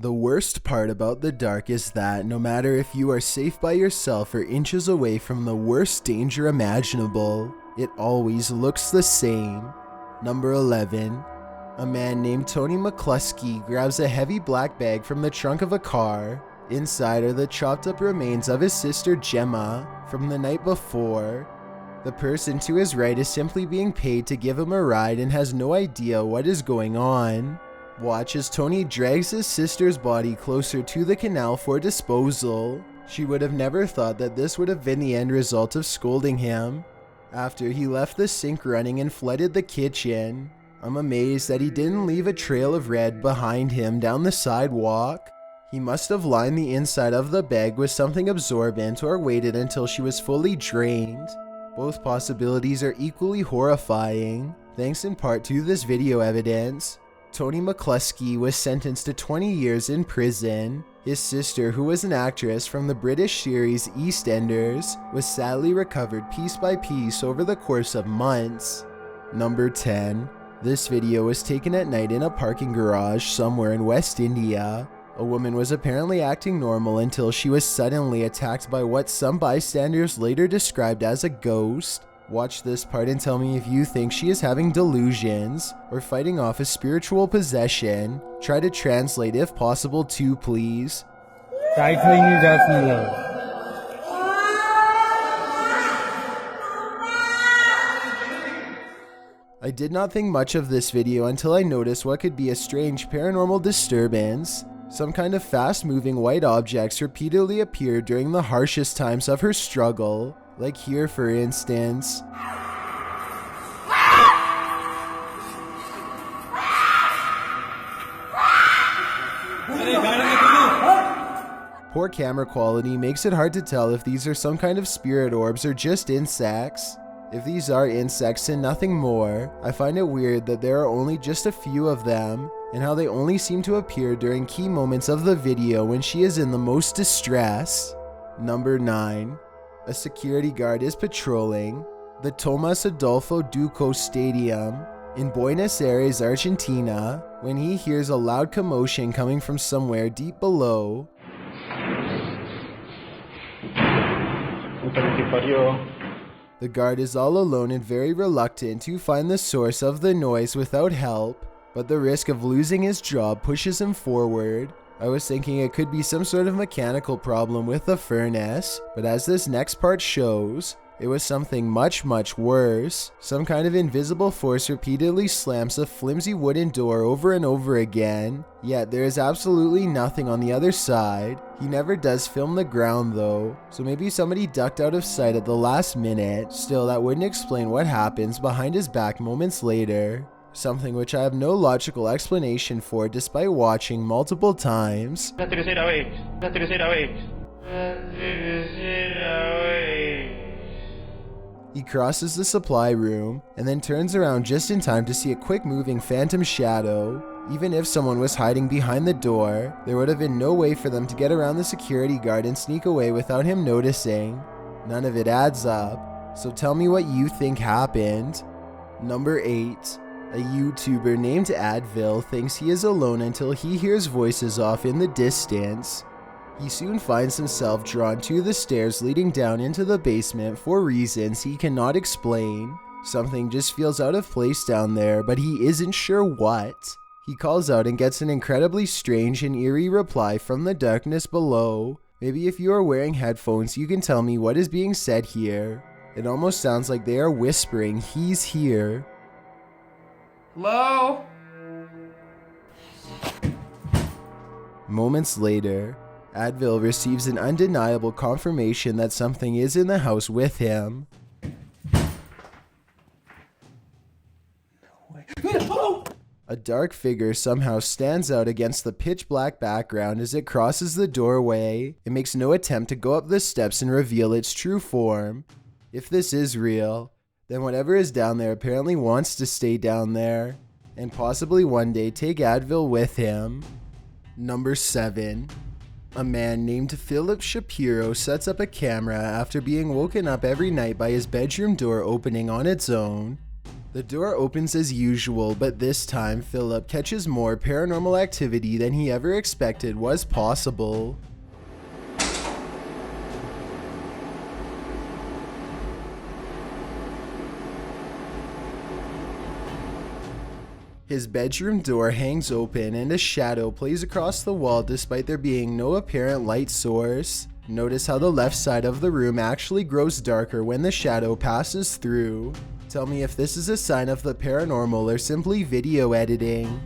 The worst part about the dark is that no matter if you are safe by yourself or inches away from the worst danger imaginable, it always looks the same. Number 11. A man named Tony McCluskey grabs a heavy black bag from the trunk of a car. Inside are the chopped up remains of his sister Gemma from the night before. The person to his right is simply being paid to give him a ride and has no idea what is going on. Watch as Tony drags his sister's body closer to the canal for disposal. She would have never thought that this would have been the end result of scolding him. After he left the sink running and flooded the kitchen, I'm amazed that he didn't leave a trail of red behind him down the sidewalk. He must have lined the inside of the bag with something absorbent or waited until she was fully drained. Both possibilities are equally horrifying, thanks in part to this video evidence. Tony McCluskey was sentenced to 20 years in prison. His sister, who was an actress from the British series EastEnders, was sadly recovered piece by piece over the course of months. Number 10. This video was taken at night in a parking garage somewhere in West India. A woman was apparently acting normal until she was suddenly attacked by what some bystanders later described as a ghost. Watch this part and tell me if you think she is having delusions or fighting off a spiritual possession. Try to translate if possible too, please. I did not think much of this video until I noticed what could be a strange paranormal disturbance. Some kind of fast-moving white objects repeatedly appeared during the harshest times of her struggle, like here for instance. Poor camera quality makes it hard to tell if these are some kind of spirit orbs or just insects. If these are insects and nothing more, I find it weird that there are only just a few of them, and how they only seem to appear during key moments of the video when she is in the most distress. Number 9. A security guard is patrolling the Tomás Adolfo Duco Stadium in Buenos Aires, Argentina, when he hears a loud commotion coming from somewhere deep below. The guard is all alone and very reluctant to find the source of the noise without help, but the risk of losing his job pushes him forward. I was thinking it could be some sort of mechanical problem with the furnace, but as this next part shows, it was something much worse. Some kind of invisible force repeatedly slams a flimsy wooden door over and over again, yet there is absolutely nothing on the other side. He never does film the ground though, so maybe somebody ducked out of sight at the last minute. Still, that wouldn't explain what happens behind his back moments later. Something which I have no logical explanation for despite watching multiple times. La tercera vez. He crosses the supply room and then turns around just in time to see a quick moving phantom shadow. Even if someone was hiding behind the door, there would have been no way for them to get around the security guard and sneak away without him noticing. None of it adds up, so tell me what you think happened. Number 8. A YouTuber named Advil thinks he is alone until he hears voices off in the distance. He soon finds himself drawn to the stairs leading down into the basement for reasons he cannot explain. Something just feels out of place down there, but he isn't sure what. He calls out and gets an incredibly strange and eerie reply from the darkness below. Maybe if you are wearing headphones, you can tell me what is being said here. It almost sounds like they are whispering, "He's here." Hello? Moments later, Advil receives an undeniable confirmation that something is in the house with him. A dark figure somehow stands out against the pitch black background as it crosses the doorway. It makes no attempt to go up the steps and reveal its true form. If this is real, then whatever is down there apparently wants to stay down there, and possibly one day take Advil with him. Number 7. A man named Philip Shapiro sets up a camera after being woken up every night by his bedroom door opening on its own. The door opens as usual, but this time Philip catches more paranormal activity than he ever expected was possible. His bedroom door hangs open and a shadow plays across the wall despite there being no apparent light source. Notice how the left side of the room actually grows darker when the shadow passes through. Tell me if this is a sign of the paranormal or simply video editing.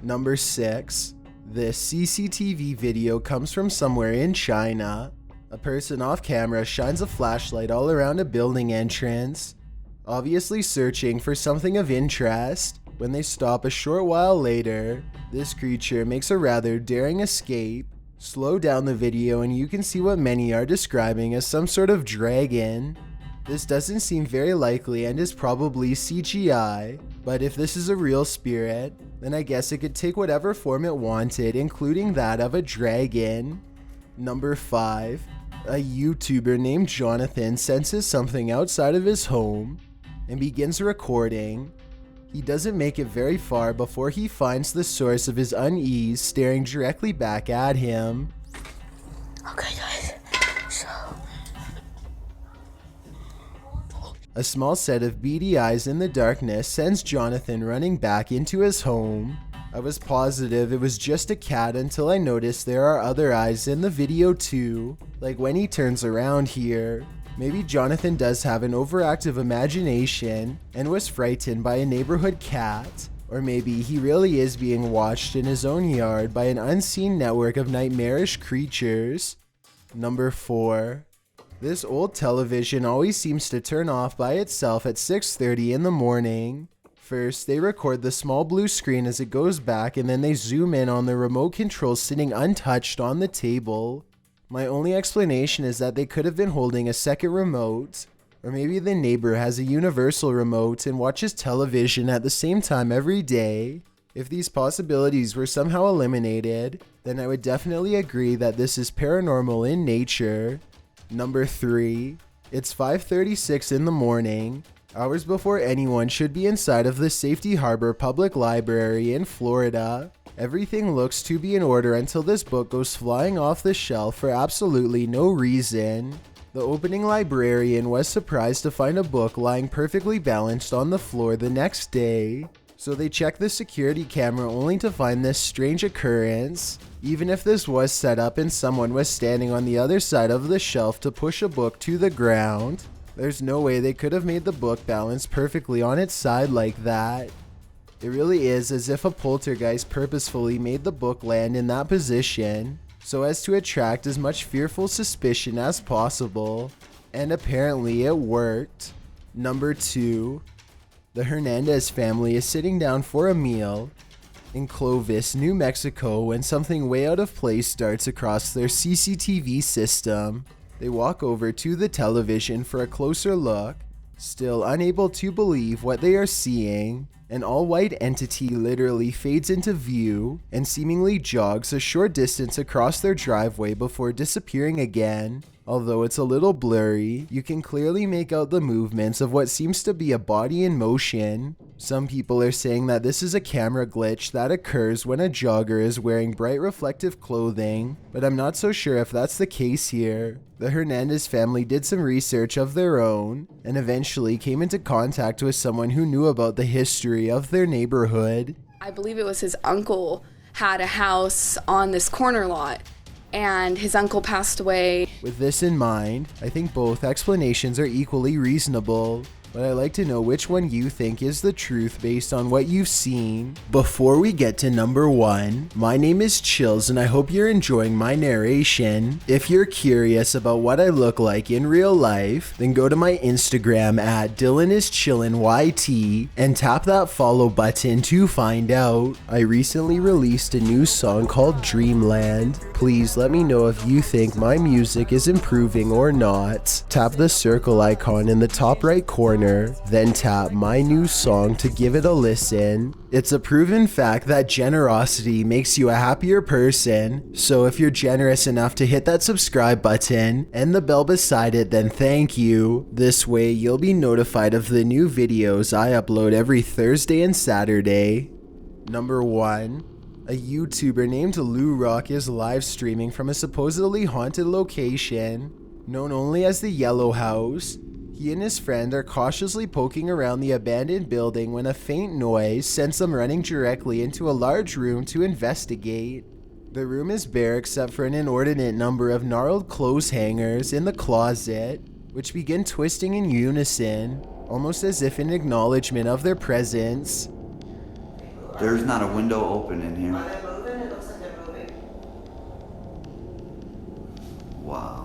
Number 6. This CCTV video comes from somewhere in China. A person off camera shines a flashlight all around a building entrance, obviously searching for something of interest. When they stop a short while later, this creature makes a rather daring escape. Slow down the video and you can see what many are describing as some sort of dragon. This doesn't seem very likely and is probably CGI, but if this is a real spirit, then I guess it could take whatever form it wanted, including that of a dragon. Number 5. A YouTuber named Jonathan senses something outside of his home and begins recording. He doesn't make it very far before he finds the source of his unease staring directly back at him. Okay guys, so... A small set of beady eyes in the darkness sends Jonathan running back into his home. I was positive it was just a cat until I noticed there are other eyes in the video too, like when he turns around here. Maybe Jonathan does have an overactive imagination and was frightened by a neighborhood cat, or maybe he really is being watched in his own yard by an unseen network of nightmarish creatures. Number 4. This old television always seems to turn off by itself at 6:30 in the morning. First, they record the small blue screen as it goes back and then they zoom in on the remote control sitting untouched on the table. My only explanation is that they could have been holding a second remote, or maybe the neighbor has a universal remote and watches television at the same time every day. If these possibilities were somehow eliminated, then I would definitely agree that this is paranormal in nature. Number 3. It's 5:36 in the morning, hours before anyone should be inside of the Safety Harbor Public Library in Florida. Everything looks to be in order until this book goes flying off the shelf for absolutely no reason. The opening librarian was surprised to find a book lying perfectly balanced on the floor the next day, so they checked the security camera only to find this strange occurrence. Even if this was set up and someone was standing on the other side of the shelf to push a book to the ground, there's no way they could have made the book balance perfectly on its side like that. It really is as if a poltergeist purposefully made the book land in that position, so as to attract as much fearful suspicion as possible, and apparently it worked. Number 2. The Hernandez family is sitting down for a meal in Clovis, New Mexico when something way out of place starts across their CCTV system. They walk over to the television for a closer look, still unable to believe what they are seeing. An all-white entity literally fades into view and seemingly jogs a short distance across their driveway before disappearing again. Although it's a little blurry, you can clearly make out the movements of what seems to be a body in motion. Some people are saying that this is a camera glitch that occurs when a jogger is wearing bright reflective clothing, but I'm not so sure if that's the case here. The Hernandez family did some research of their own and eventually came into contact with someone who knew about the history of their neighborhood. I believe it was his uncle had a house on this corner lot, and his uncle passed away. With this in mind, I think both explanations are equally reasonable, but I'd like to know which one you think is the truth based on what you've seen. Before we get to number 1, my name is Chills and I hope you're enjoying my narration. If you're curious about what I look like in real life, then go to my Instagram at DylanIsChillinYT and tap that follow button to find out. I recently released a new song called Dreamland. Please let me know if you think my music is improving or not. Tap the circle icon in the top right corner corner, then tap my new song to give it a listen. It's a proven fact that generosity makes you a happier person, so if you're generous enough to hit that subscribe button and the bell beside it, then thank you. This way you'll be notified of the new videos I upload every Thursday and Saturday. Number 1. A YouTuber named Lou Rock is live streaming from a supposedly haunted location, known only as the Yellow House. He and his friend are cautiously poking around the abandoned building when a faint noise sends them running directly into a large room to investigate. The room is bare except for an inordinate number of gnarled clothes hangers in the closet, which begin twisting in unison, almost as if in acknowledgement of their presence. There's not a window open in here. Are they moving? It looks like they're moving. Wow.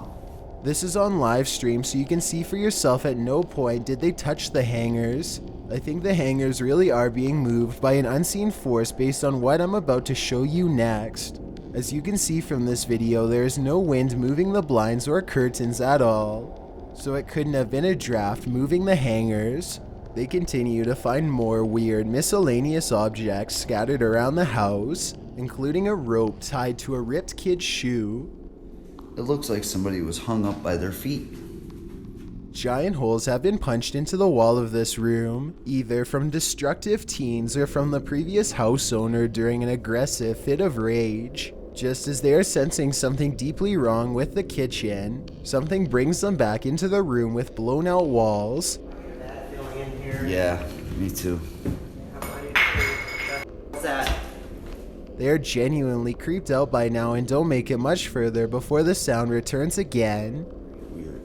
This is on live stream, so you can see for yourself. At no point did they touch the hangers. I think the hangers really are being moved by an unseen force based on what I'm about to show you next. As you can see from this video, there is no wind moving the blinds or curtains at all, so it couldn't have been a draft moving the hangers. They continue to find more weird miscellaneous objects scattered around the house, including a rope tied to a ripped kid's shoe. It looks like somebody was hung up by their feet. Giant holes have been punched into the wall of this room, either from destructive teens or from the previous house owner during an aggressive fit of rage. Just as they are sensing something deeply wrong with the kitchen, something brings them back into the room with blown out walls. That feeling in here. Yeah, me too. What's that? They are genuinely creeped out by now and don't make it much further before the sound returns again. Weird.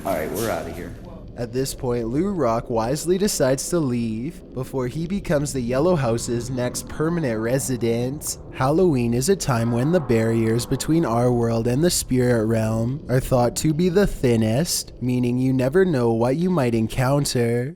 Alright, we're out of here. At this point, Lou Rock wisely decides to leave before he becomes the Yellow House's next permanent resident. Halloween is a time when the barriers between our world and the spirit realm are thought to be the thinnest, meaning you never know what you might encounter.